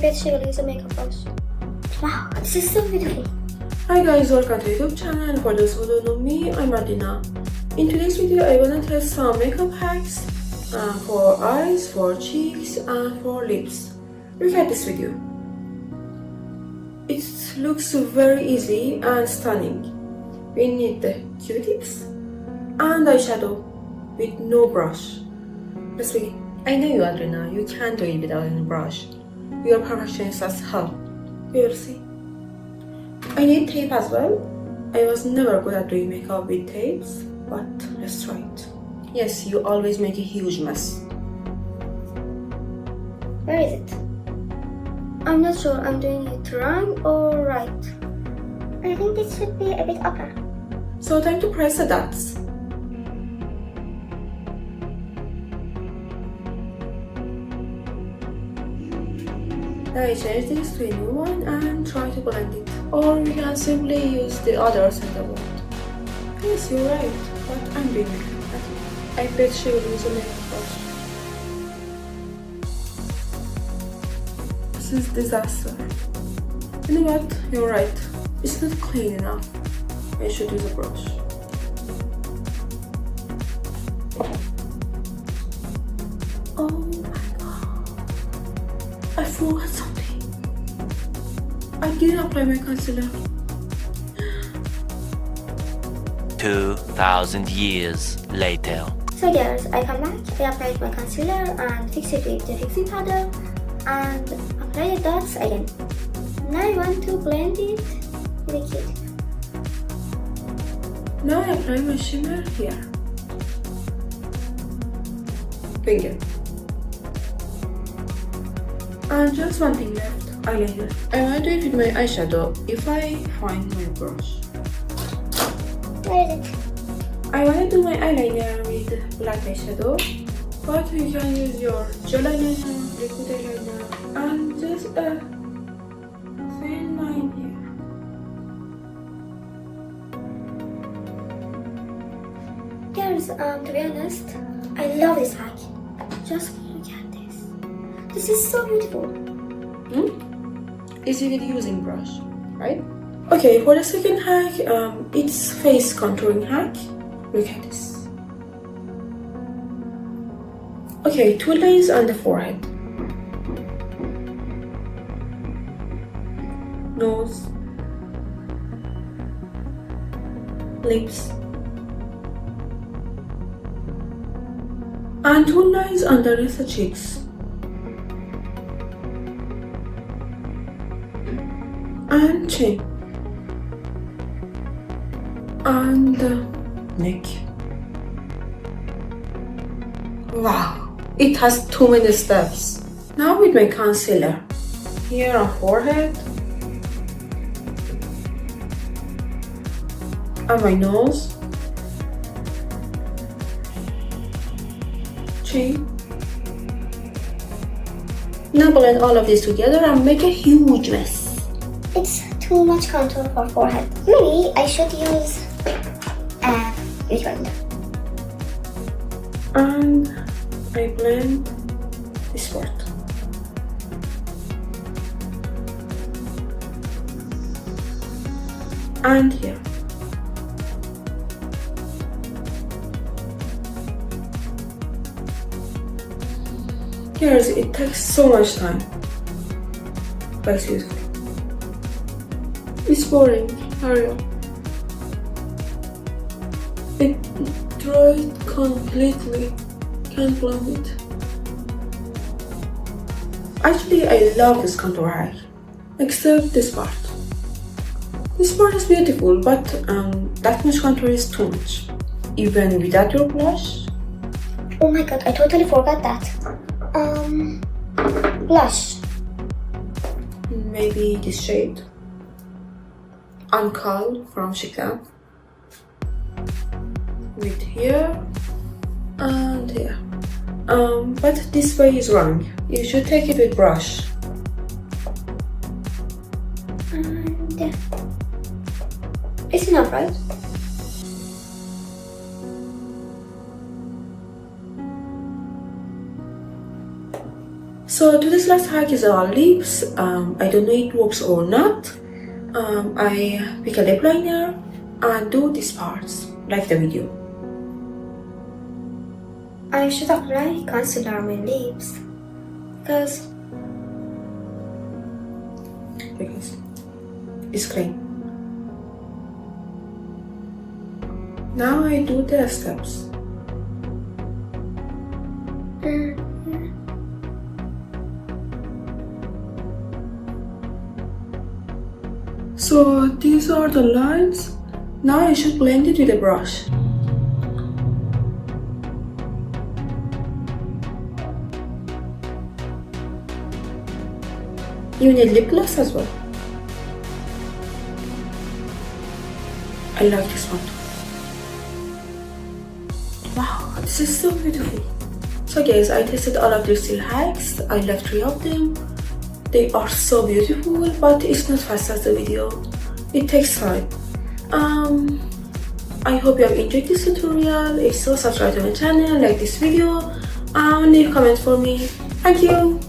bet she will use a makeup brush. Wow, this is so beautiful. Hi guys, welcome to YouTube channel, and for those who don't know me, I'm Adina. In today's video, I wanna test some makeup hacks for eyes, for cheeks, and for lips. Look at this video. It looks very easy and stunning. We need the Q-tips and eyeshadow with no brush. Let's begin. I know you, Adrina. You can't do it without any brush. You are perfectionist as hell. We will see. I need tape as well. I was never good at doing makeup with tapes, but let's try it. Yes, you always make a huge mess. Where is it? I'm not sure I'm doing it wrong or right. I think this should be a bit upper. So time to press the dots. Now I change this to a new one and try to blend it. Or we can simply use the other side of the wand. Yes, you're right, but I'm doing makeup. I bet she will use a makeup brush. This is disaster. You know what? You're right. It's not clean enough. I should use a brush. Oh my god. I forgot something. I didn't apply my concealer. 2,000 years later. So girls, I come back, I applied my concealer and fix it with the fixing powder and apply the dots again. Now I want to blend it with a Q-tip. Now I apply my shimmer here. Finger. And just one thing left, eyeliner. I want to do it with my eyeshadow if I find my brush. Where is it? I want to do my eyeliner with black eyeshadow, but you can use your gel eyeliner, liquid eyeliner, and just a thin line here. Girls, to be honest, I love this hack. Just look at this. This is so beautiful. Easy with using brush, right? Okay, for the second hack, it's face contouring hack. Look at this. Okay, 2 lines on the forehead. Nose. Lips. And 2 lines underneath the cheeks. And chin. And the neck. Wow, it has too many steps. Now with my concealer. Here on forehead. On my nose. Chin. Now blend all of this together and make a huge mess. It's too much contour for forehead. Maybe I should use beauty blender. And I blend this part. And here. Guys, it takes so much time. But it's useful. It's boring. Hurry up. It dried completely. Can't blend it. Actually, I love this contour hack. Except this part. This part is beautiful, but that much contour is too much. Even without your blush. Oh my god, I totally forgot that. Blush. Maybe this shade. Ankal from Shikam. With here and here. But this way is wrong. You should take it with brush. And it's enough, right? So today's last hack is on lips. I don't know it works or not. I pick a lip liner and do these parts, like the video. I should apply concealer on my lips because it's clean. Now I do the steps. So these are the lines. Now I should blend it with a brush. You need lip gloss as well. I like this one. Wow, this is so beautiful. So guys, I tested all of these 3 hacks. I love 3 of them. They are so beautiful, but it's not fast as the video. It takes time. I hope you have enjoyed this tutorial. If so, subscribe to my channel, like this video, and leave a comment for me. Thank you.